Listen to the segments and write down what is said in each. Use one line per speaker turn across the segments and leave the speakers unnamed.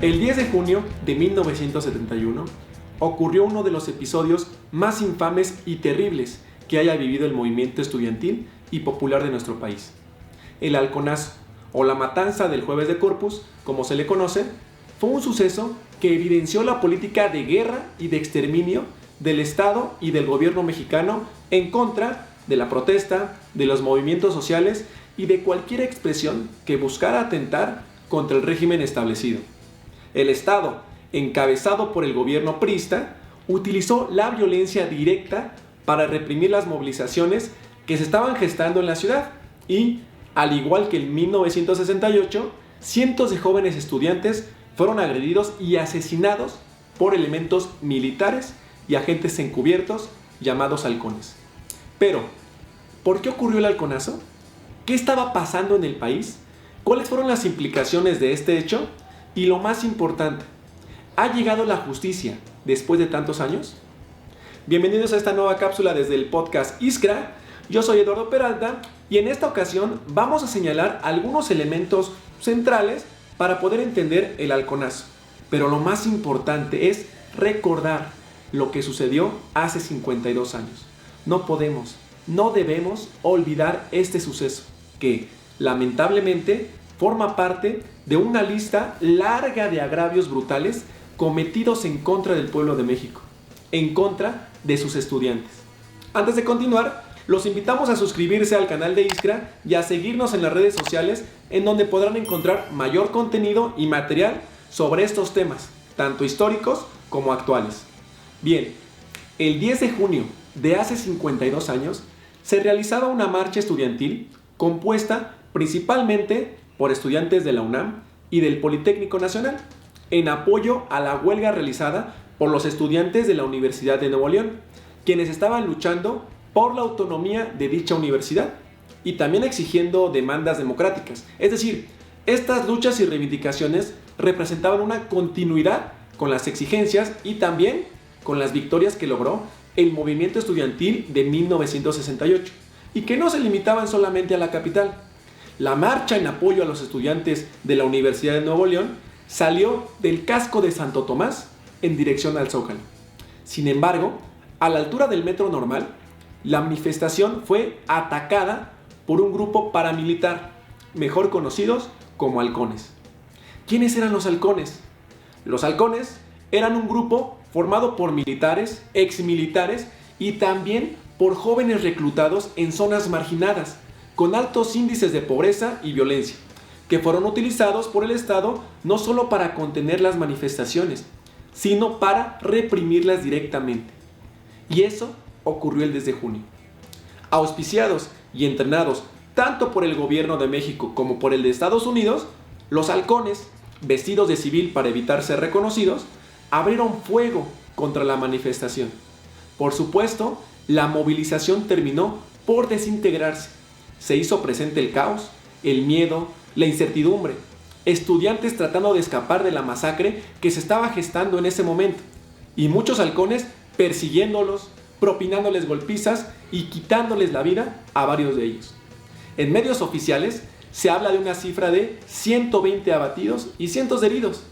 El 10 de junio de 1971 ocurrió uno de los episodios más infames y terribles que haya vivido el movimiento estudiantil y popular de nuestro país. El halconazo, o la matanza del Jueves de Corpus, como se le conoce, fue un suceso que evidenció la política de guerra y de exterminio del Estado y del gobierno mexicano en contra de la protesta, de los movimientos sociales y de cualquier expresión que buscara atentar contra el régimen establecido. El Estado, encabezado por el gobierno priista, utilizó la violencia directa para reprimir las movilizaciones que se estaban gestando en la ciudad y, al igual que en 1968, cientos de jóvenes estudiantes fueron agredidos y asesinados por elementos militares y agentes encubiertos llamados halcones. Pero, ¿por qué ocurrió el halconazo? ¿Qué estaba pasando en el país? ¿Cuáles fueron las implicaciones de este hecho? Y lo más importante, ¿ha llegado la justicia después de tantos años? Bienvenidos a esta nueva cápsula desde el podcast Iskra. Yo soy Eduardo Peralta y en esta ocasión vamos a señalar algunos elementos centrales para poder entender el halconazo. Pero lo más importante es recordar lo que sucedió hace 52 años. No debemos olvidar este suceso que, lamentablemente, forma parte de una lista larga de agravios brutales cometidos en contra del pueblo de México, en contra de sus estudiantes. Antes de continuar, los invitamos a suscribirse al canal de Iskra y a seguirnos en las redes sociales, en donde podrán encontrar mayor contenido y material sobre estos temas, tanto históricos como actuales. Bien, el 10 de junio de hace 52 años se realizaba una marcha estudiantil compuesta principalmente por estudiantes de la UNAM y del Politécnico Nacional, en apoyo a la huelga realizada por los estudiantes de la Universidad de Nuevo León, quienes estaban luchando por la autonomía de dicha universidad y también exigiendo demandas democráticas. Es decir, estas luchas y reivindicaciones representaban una continuidad con las exigencias y también con las victorias que logró el movimiento estudiantil de 1968 y que no se limitaban solamente a la capital. La marcha en apoyo a los estudiantes de la Universidad de Nuevo León salió del casco de Santo Tomás en dirección al Zócalo. Sin embargo, a la altura del Metro Normal, la manifestación fue atacada por un grupo paramilitar, mejor conocidos como halcones. ¿Quiénes eran los halcones? Los halcones eran un grupo formado por militares, exmilitares y también por jóvenes reclutados en zonas marginadas, con altos índices de pobreza y violencia, que fueron utilizados por el Estado no solo para contener las manifestaciones, sino para reprimirlas directamente. Y eso ocurrió el 10 de junio. Auspiciados y entrenados tanto por el gobierno de México como por el de Estados Unidos, los halcones, vestidos de civil para evitar ser reconocidos, abrieron fuego contra la manifestación. Por supuesto, la movilización terminó por desintegrarse. Se hizo presente el caos, el miedo, la incertidumbre, estudiantes tratando de escapar de la masacre que se estaba gestando en ese momento, y muchos halcones persiguiéndolos, propinándoles golpizas y quitándoles la vida a varios de ellos. En medios oficiales se habla de una cifra de 120 abatidos y cientos de heridos,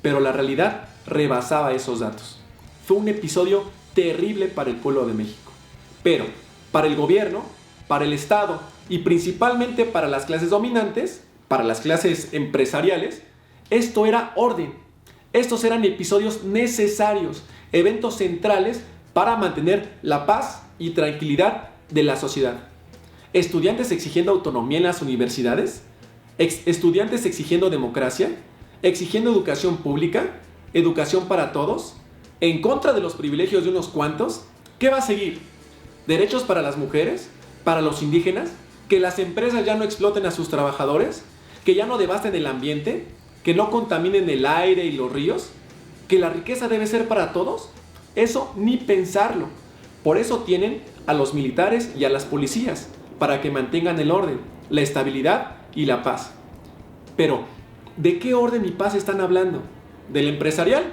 pero la realidad rebasaba esos datos. Fue un episodio terrible para el pueblo de México, pero para el gobierno, para el Estado y principalmente para las clases dominantes, para las clases empresariales, esto era orden. Estos eran episodios necesarios, eventos centrales para mantener la paz y tranquilidad de la sociedad. Estudiantes exigiendo autonomía en las universidades, estudiantes exigiendo democracia, exigiendo educación pública, educación para todos, en contra de los privilegios de unos cuantos. ¿Qué va a seguir? ¿Derechos para las mujeres? ¿Para los indígenas? ¿Que las empresas ya no exploten a sus trabajadores? ¿Que ya no devasten el ambiente? ¿Que no contaminen el aire y los ríos? ¿Que la riqueza debe ser para todos? Eso ni pensarlo. Por eso tienen a los militares y a las policías, para que mantengan el orden, la estabilidad y la paz. Pero, ¿de qué orden y paz están hablando? ¿Del empresarial?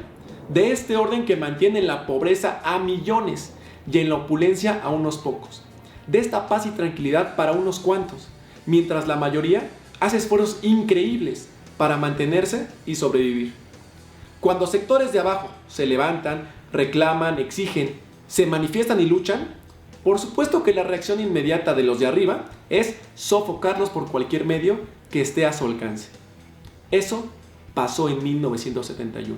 De este orden que mantiene en la pobreza a millones y en la opulencia a unos pocos. De esta paz y tranquilidad para unos cuantos, mientras la mayoría hace esfuerzos increíbles para mantenerse y sobrevivir. Cuando sectores de abajo se levantan, reclaman, exigen, se manifiestan y luchan, por supuesto que la reacción inmediata de los de arriba es sofocarlos por cualquier medio que esté a su alcance. Eso pasó en 1971.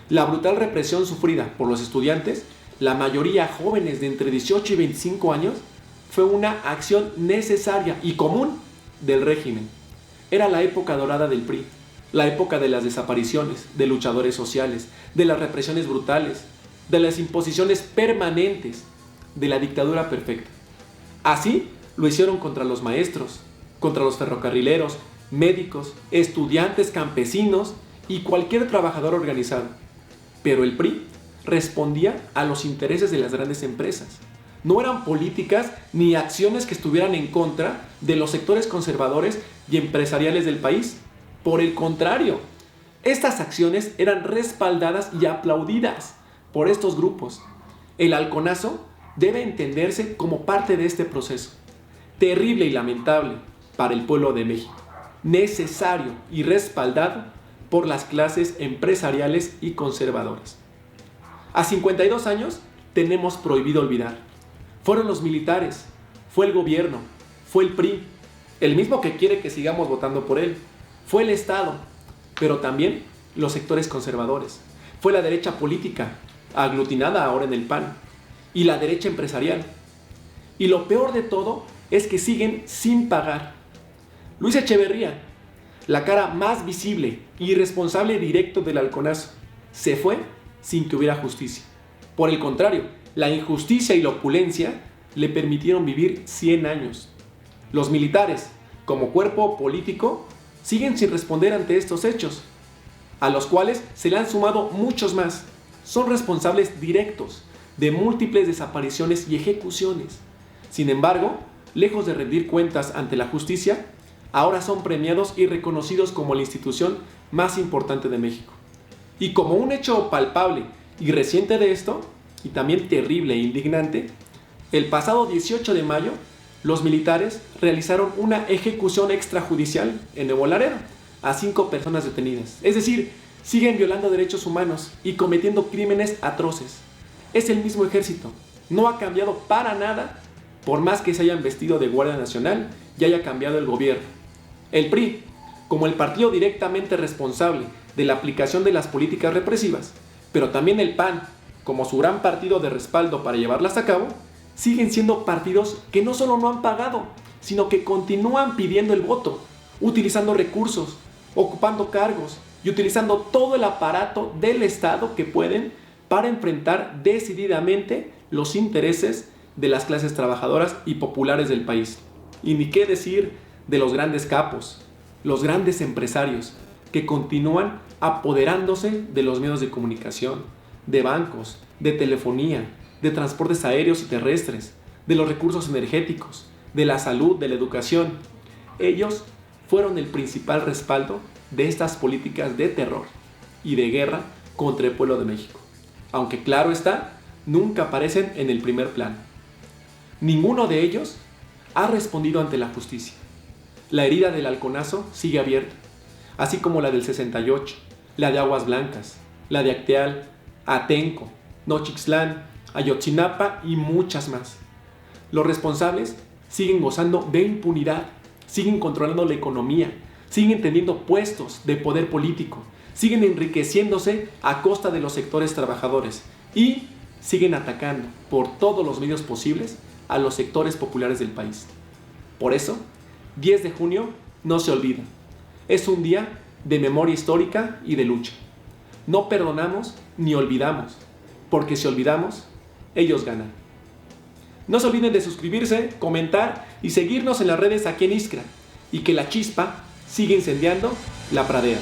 La brutal represión sufrida por los estudiantes, la mayoría jóvenes de entre 18 y 25 años, fue una acción necesaria y común del régimen. Era la época dorada del PRI, la época de las desapariciones, de luchadores sociales, de las represiones brutales, de las imposiciones permanentes, de la dictadura perfecta. Así lo hicieron contra los maestros, contra los ferrocarrileros, médicos, estudiantes, campesinos y cualquier trabajador organizado. Pero el PRI respondía a los intereses de las grandes empresas. No eran políticas ni acciones que estuvieran en contra de los sectores conservadores y empresariales del país. Por el contrario, estas acciones eran respaldadas y aplaudidas por estos grupos. El halconazo debe entenderse como parte de este proceso, terrible y lamentable para el pueblo de México, necesario y respaldado por las clases empresariales y conservadoras. A 52 años tenemos prohibido olvidar. Fueron los militares, fue el gobierno, fue el PRI, el mismo que quiere que sigamos votando por él, fue el Estado, pero también los sectores conservadores, fue la derecha política, aglutinada ahora en el PAN, y la derecha empresarial. Y lo peor de todo es que siguen sin pagar. Luis Echeverría, la cara más visible y responsable directo del halconazo, se fue sin que hubiera justicia. Por el contrario, la injusticia y la opulencia le permitieron vivir 100 años. Los militares, como cuerpo político, siguen sin responder ante estos hechos, a los cuales se le han sumado muchos más. Son responsables directos de múltiples desapariciones y ejecuciones. Sin embargo, lejos de rendir cuentas ante la justicia, ahora son premiados y reconocidos como la institución más importante de México. Y como un hecho palpable y reciente de esto, y también terrible e indignante, el pasado 18 de mayo, los militares realizaron una ejecución extrajudicial en Nuevo Laredo a 5 personas detenidas. Es decir, siguen violando derechos humanos y cometiendo crímenes atroces. Es el mismo ejército, no ha cambiado para nada, por más que se hayan vestido de Guardia Nacional y haya cambiado el gobierno. El PRI, como el partido directamente responsable de la aplicación de las políticas represivas, pero también el PAN, como su gran partido de respaldo para llevarlas a cabo, siguen siendo partidos que no solo no han pagado, sino que continúan pidiendo el voto, utilizando recursos, ocupando cargos y utilizando todo el aparato del Estado que pueden para enfrentar decididamente los intereses de las clases trabajadoras y populares del país. Y ni qué decir de los grandes capos, los grandes empresarios que continúan apoderándose de los medios de comunicación, de bancos, de telefonía, de transportes aéreos y terrestres, de los recursos energéticos, de la salud, de la educación. Ellos fueron el principal respaldo de estas políticas de terror y de guerra contra el pueblo de México. Aunque claro está, nunca aparecen en el primer plano. Ninguno de ellos ha respondido ante la justicia. La herida del halconazo sigue abierta, así como la del 68, la de Aguas Blancas, la de Acteal, Atenco, Nochixtlán, Ayotzinapa y muchas más. Los responsables siguen gozando de impunidad, siguen controlando la economía, siguen teniendo puestos de poder político, siguen enriqueciéndose a costa de los sectores trabajadores y siguen atacando por todos los medios posibles a los sectores populares del país. Por eso, 10 de junio no se olvida. Es un día de memoria histórica y de lucha. No perdonamos ni olvidamos, porque si olvidamos, ellos ganan. No se olviden de suscribirse, comentar y seguirnos en las redes aquí en Iskra, y que la chispa siga incendiando la pradera.